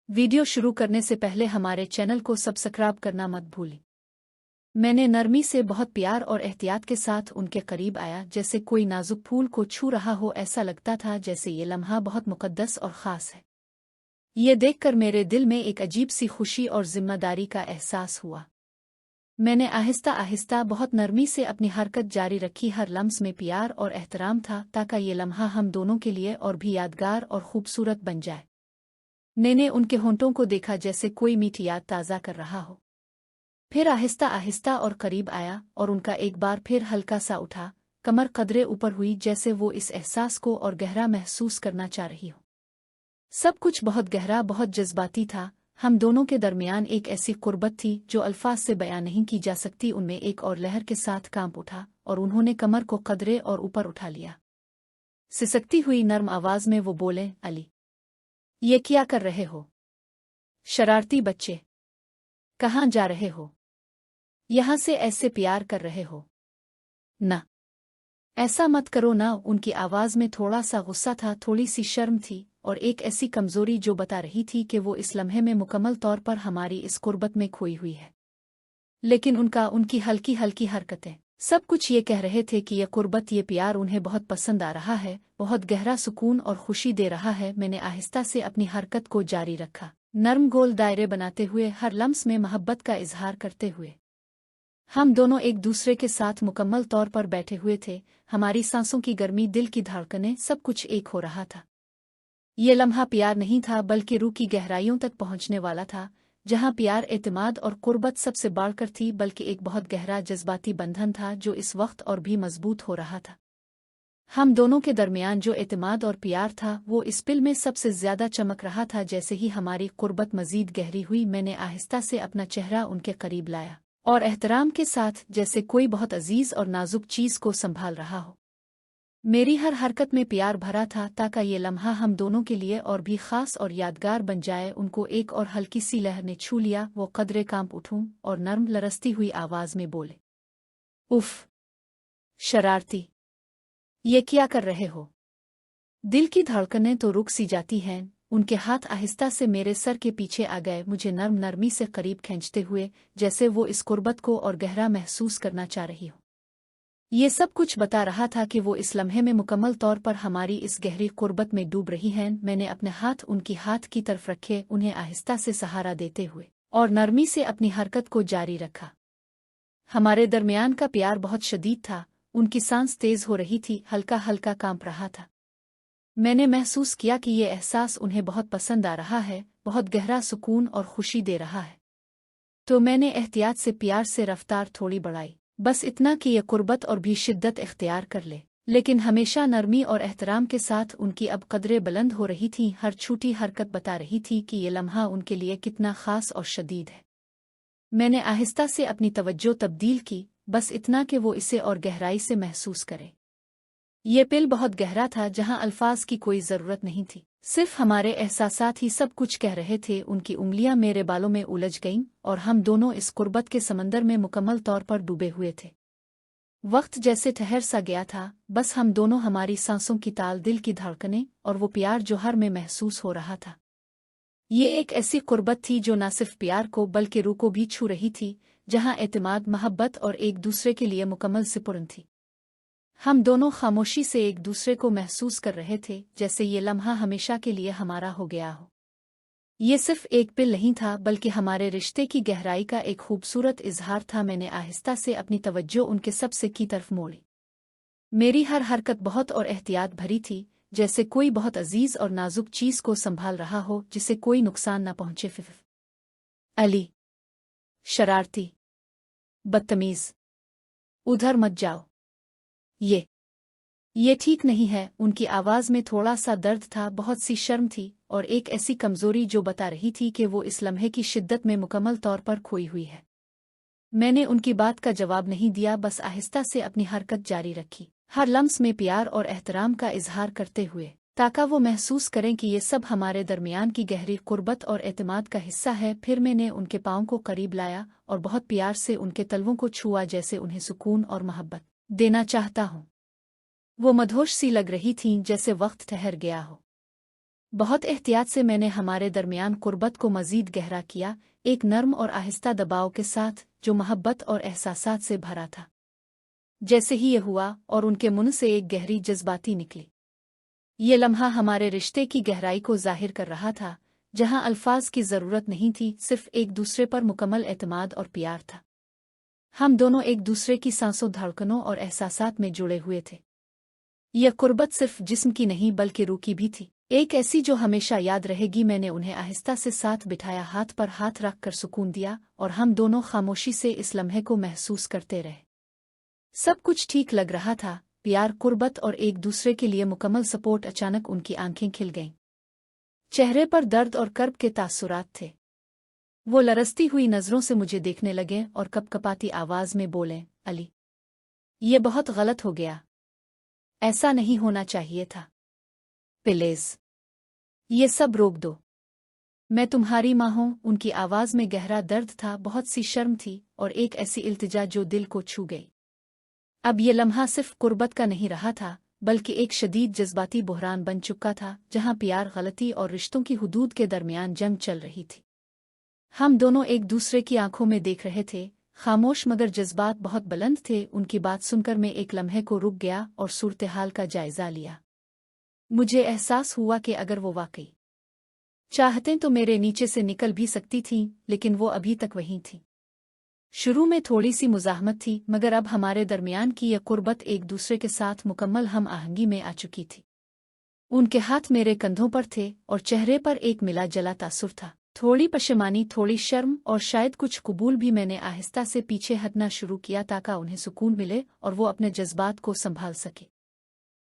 Video शुरू करने से पहले हमारे चैनल को सब्सक्राइब करना मत भूलें। मैंने नरमी से बहुत प्यार और एहतियात के साथ उनके करीब आया, जैसे कोई नाजुक फूल को छू रहा हो। ऐसा लगता था जैसे ये लम्हा बहुत मुकद्दस और ख़ास है। ये देखकर मेरे दिल में एक अजीब सी खुशी और जिम्मेदारी का एहसास हुआ। मैंने आहिस्ता आहिस्ता बहुत नरमी से अपनी हरकत जारी रखी। हर लम्स में प्यार और एहतराम था, ताकि ये लम्हा हम दोनों के लिए और भी यादगार और खूबसूरत बन जाए। मैंने उनके होंठों को देखा, जैसे कोई मीठी याद ताज़ा कर रहा हो। फिर आहिस्ता आहिस्ता और करीब आया, और उनका एक बार फिर हल्का सा उठा, कमर कदरे ऊपर हुई, जैसे वो इस एहसास को और गहरा महसूस करना चाह रही हो। सब कुछ बहुत गहरा, बहुत जज्बाती था। हम दोनों के दरमियान एक ऐसी कुर्बत थी जो अल्फाज से बयां नहीं की जा सकती। उनमें एक और लहर के साथ कांप उठा, और उन्होंने कमर को कदरे और ऊपर उठा लिया। सिसकती हुई नर्म आवाज में वो बोले, अली, ये क्या कर रहे हो? शरारती बच्चे, कहाँ जा रहे हो? यहाँ से ऐसे प्यार कर रहे हो? ना, ऐसा मत करो ना। उनकी आवाज में थोड़ा सा गुस्सा था, थोड़ी सी शर्म थी, और एक ऐसी कमजोरी जो बता रही थी कि वो इस लम्हे में मुकम्मल तौर पर हमारी इस कुर्बत में खोई हुई है। लेकिन उनकी हल्की हल्की हरकतें, सब कुछ ये कह रहे थे कि ये कुर्बत, ये प्यार उन्हें बहुत पसंद आ रहा है, बहुत गहरा सुकून और खुशी दे रहा है। मैंने आहिस्ता से अपनी हरकत को जारी रखा, नर्म गोल दायरे बनाते हुए, हर लम्स में मोहब्बत का इजहार करते हुए। हम दोनों एक दूसरे के साथ मुकम्मल तौर पर बैठे हुए थे। हमारी सांसों की गर्मी, दिल की धड़कनें, सब कुछ एक हो रहा था। ये लम्हा प्यार नहीं था, बल्कि रूह की गहराइयों तक पहुंचने वाला था, जहां प्यार, एतमाद और कुर्बत सबसे बढ़कर थी, बल्कि एक बहुत गहरा जज्बाती बंधन था जो इस वक्त और भी मजबूत हो रहा था। हम दोनों के दरमियान जो एतमाद और प्यार था, वो इस पिल में सबसे ज्यादा चमक रहा था। जैसे ही हमारी कुर्बत मजीद गहरी हुई, मैंने आहिस्ता से अपना चेहरा उनके करीब लाया, और एहतराम के साथ, जैसे कोई बहुत अजीज और नाजुक चीज को संभाल रहा हो। मेरी हर हरकत में प्यार भरा था, ताकि ये लम्हा हम दोनों के लिए और भी खास और यादगार बन जाए। उनको एक और हल्की सी लहर ने छू लिया। वो कदरे कांप उठूं और नर्म लरसती हुई आवाज में बोले, उफ, शरारती, ये क्या कर रहे हो? दिल की धड़कनें तो रुक सी जाती हैं। उनके हाथ आहिस्ता से मेरे सर के पीछे आ गए, मुझे नर्म नरमी से करीब खींचते हुए, जैसे वो इस कुर्बत को और गहरा महसूस करना चाह रही हो। ये सब कुछ बता रहा था कि वो इस लम्हे में मुकम्मल तौर पर हमारी इस गहरी कुर्बत में डूब रही हैं। मैंने अपने हाथ उनकी हाथ की तरफ रखे, उन्हें आहिस्ता से सहारा देते हुए, और नरमी से अपनी हरकत को जारी रखा। हमारे दरमियान का प्यार बहुत शदीद था। उनकी सांस तेज हो रही थी, हल्का हल्का कांप रहा था। मैंने महसूस किया कि ये एहसास उन्हें बहुत पसंद आ रहा है, बहुत गहरा सुकून और खुशी दे रहा है। तो मैंने एहतियात से प्यार से रफ्तार थोड़ी बढ़ाई, बस इतना कि यह कुर्बत और भी शिद्दत इख्तियार कर ले, लेकिन हमेशा नरमी और एहतराम के साथ। उनकी अब कदरें बुलंद हो रही थीं, हर छोटी हरकत बता रही थी कि ये लम्हा उनके लिए कितना खास और शदीद है। मैंने आहिस्ता से अपनी तवज्जो तब्दील की, बस इतना कि वो इसे और गहराई से महसूस करे। ये पिल बहुत गहरा था, जहां अल्फाज की कोई जरूरत नहीं थी, सिर्फ हमारे एहसासात ही सब कुछ कह रहे थे। उनकी उंगलियां मेरे बालों में उलझ गईं, और हम दोनों इस कुर्बत के समंदर में मुकम्मल तौर पर डूबे हुए थे। वक्त जैसे ठहर सा गया था, बस हम दोनों, हमारी सांसों की ताल, दिल की धड़कनें, और वो प्यार जो हर में महसूस हो रहा था। ये एक ऐसी कुर्बत थी जो न सिर्फ प्यार को बल्कि रूह को भी छू रही थी, जहां एतमाद, मोहब्बत और एक दूसरे के लिए मुकम्मल सिपुर्द थी। हम दोनों खामोशी से एक दूसरे को महसूस कर रहे थे, जैसे ये लम्हा हमेशा के लिए हमारा हो गया हो। ये सिर्फ एक पिल नहीं था, बल्कि हमारे रिश्ते की गहराई का एक खूबसूरत इजहार था। मैंने आहिस्ता से अपनी तवज्जो उनके सबसे की तरफ मोड़ी। मेरी हर हरकत बहुत और एहतियात भरी थी, जैसे कोई बहुत अजीज और नाजुक चीज को संभाल रहा हो, जिसे कोई नुकसान न पहुंचे। अली, शरारती, बदतमीज, उधर मत जाओ, ये ठीक नहीं है। उनकी आवाज में थोड़ा सा दर्द था, बहुत सी शर्म थी, और एक ऐसी कमजोरी जो बता रही थी कि वो इस लम्हे की शिद्दत में मुकम्मल तौर पर खोई हुई है। मैंने उनकी बात का जवाब नहीं दिया, बस आहिस्ता से अपनी हरकत जारी रखी, हर लम्स में प्यार और एहतराम का इजहार करते हुए, ताकि वो महसूस करें कि ये सब हमारे दरमियान की गहरी कुर्बत और एतमाद का हिस्सा है। फिर मैंने उनके पाँव को करीब लाया, और बहुत प्यार से उनके तलवों को छुआ, जैसे उन्हें सुकून और मोहब्बत देना चाहता हूँ। वो मदहोश सी लग रही थीं, जैसे वक्त ठहर गया हो। बहुत एहतियात से मैंने हमारे दरमियान कुर्बत को मज़ीद गहरा किया, एक नर्म और आहिस्ता दबाव के साथ जो मोहब्बत और एहसासात से भरा था। जैसे ही ये हुआ और उनके मुंह से एक गहरी जज्बाती निकली। ये लम्हा हमारे रिश्ते की गहराई को जाहिर कर रहा था, जहां अल्फाज की ज़रूरत नहीं थी, सिर्फ एक दूसरे पर मुकम्मल एतमाद और प्यार था। हम दोनों एक दूसरे की सांसों, धड़कनों और एहसासात में जुड़े हुए थे। यह कुर्बत सिर्फ जिस्म की नहीं बल्कि रूह की भी थी, एक ऐसी जो हमेशा याद रहेगी। मैंने उन्हें आहिस्ता से साथ बिठाया, हाथ पर हाथ रख कर सुकून दिया, और हम दोनों खामोशी से इस लम्हे को महसूस करते रहे। सब कुछ ठीक लग रहा था, प्यार, कुर्बत और एक दूसरे के लिए मुकम्मल सपोर्ट। अचानक उनकी आंखें खिल गईं। चेहरे पर दर्द और कर्ब के तासुरात थे। वो लरसती हुई नज़रों से मुझे देखने लगे और कपकपाती आवाज़ में बोले, अली, ये बहुत गलत हो गया। ऐसा नहीं होना चाहिए था। प्लीज़, ये सब रोक दो। मैं तुम्हारी माँ हूँ। उनकी आवाज़ में गहरा दर्द था, बहुत सी शर्म थी और एक ऐसी इल्तिजा जो दिल को छू गई। अब ये लम्हा सिर्फ कुर्बत का नहीं रहा था, बल्कि एक शदीद जज्बाती बुहरान बन चुका था, जहाँ प्यार, गलती और रिश्तों की हुदूद के दरमियान जंग चल रही थी। हम दोनों एक दूसरे की आंखों में देख रहे थे, खामोश, मगर जज्बात बहुत बुलंद थे। उनकी बात सुनकर मैं एक लम्हे को रुक गया और सूरत हाल का जायजा लिया। मुझे एहसास हुआ कि अगर वो वाकई चाहते तो मेरे नीचे से निकल भी सकती थीं, लेकिन वो अभी तक वहीं थी। शुरू में थोड़ी सी मुज़ाहमत थी, मगर अब हमारे दरमियान की यह कुर्बत एक दूसरे के साथ मुकम्मल हम आहंगी में आ चुकी थी। उनके हाथ मेरे कंधों पर थे और चेहरे पर एक मिला जला तासुर था, थोड़ी पशेमानी, थोड़ी शर्म और शायद कुछ कबूल भी। मैंने आहिस्ता से पीछे हटना शुरू किया ताकि उन्हें सुकून मिले और वो अपने जज्बात को संभाल सके।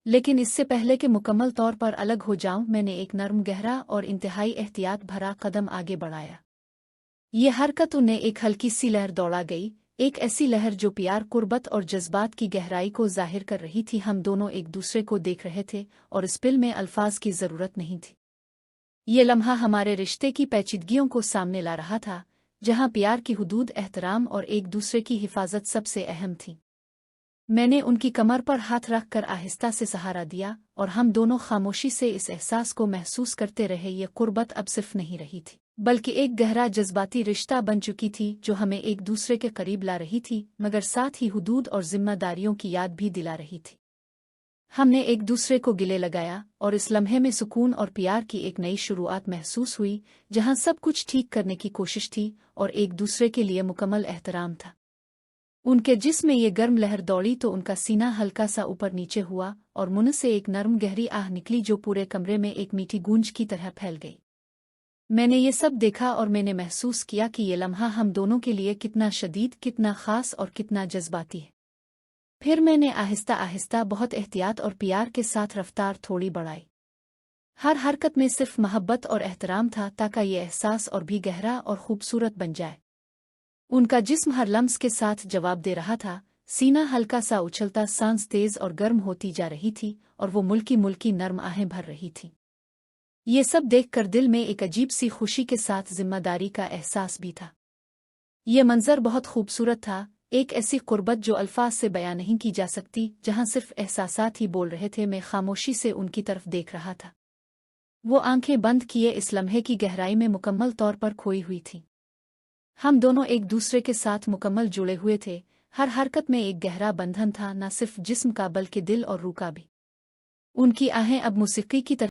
लेकिन इससे पहले कि मुकम्मल तौर पर अलग हो जाऊं, मैंने एक नर्म, गहरा और इंतहाई एहतियात भरा कदम आगे बढ़ाया। ये हरकत उन्हें एक हल्की सी लहर दौड़ा गई, एक ऐसी लहर जो प्यार, कुर्बत और जज्बात की गहराई को जाहिर कर रही थी। हम दोनों एक दूसरे को देख रहे थे और इस पिल में अल्फाज की ज़रूरत नहीं थी। ये लम्हा हमारे रिश्ते की पेचीदगियों को सामने ला रहा था, जहाँ प्यार की हुदूद, एहतराम और एक दूसरे की हिफाजत सबसे अहम थी। मैंने उनकी कमर पर हाथ रख कर आहिस्ता से सहारा दिया और हम दोनों खामोशी से इस एहसास को महसूस करते रहे। ये कुर्बत अब सिर्फ नहीं रही थी, बल्कि एक गहरा जज्बाती रिश्ता बन चुकी थी, जो हमें एक दूसरे के करीब ला रही थी, मगर साथ ही हुदूद और जिम्मेदारियों की याद भी दिला रही थी। हमने एक दूसरे को गिले लगाया और इस लम्हे में सुकून और प्यार की एक नई शुरुआत महसूस हुई, जहां सब कुछ ठीक करने की कोशिश थी और एक दूसरे के लिए मुकम्मल एहतराम था। उनके जिस्म में ये गर्म लहर दौड़ी तो उनका सीना हल्का सा ऊपर नीचे हुआ और मुंह से एक नर्म, गहरी आह निकली जो पूरे कमरे में एक मीठी गूंज की तरह फैल गई। मैंने ये सब देखा और मैंने महसूस किया कि ये लम्हा हम दोनों के लिए कितना शदीद, कितना ख़ास और कितना जज्बाती है। फिर मैंने आहिस्ता आहिस्ता, बहुत एहतियात और प्यार के साथ रफ्तार थोड़ी बढ़ाई। हर हरकत में सिर्फ मोहब्बत और एहतराम था, ताकि ये एहसास और भी गहरा और खूबसूरत बन जाए। उनका जिस्म हर लम्स के साथ जवाब दे रहा था, सीना हल्का सा उछलता, सांस तेज और गर्म होती जा रही थी और वो मुल्की मुल्की नर्म आहें भर रही थी। ये सब देखकर दिल में एक अजीब सी खुशी के साथ जिम्मेदारी का एहसास भी था। ये मंजर बहुत खूबसूरत था, एक ऐसी कुर्बत जो अल्फाज से बयां नहीं की जा सकती, जहां सिर्फ एहसासात ही बोल रहे थे। मैं खामोशी से उनकी तरफ देख रहा था। वो आंखें बंद किए इस लम्हे की गहराई में मुकम्मल तौर पर खोई हुई थी। हम दोनों एक दूसरे के साथ मुकम्मल जुड़े हुए थे, हर हरकत में एक गहरा बंधन था, न सिर्फ जिस्म का बल्कि दिल और रूह का भी। उनकी आहें अब मौसीकी की तरह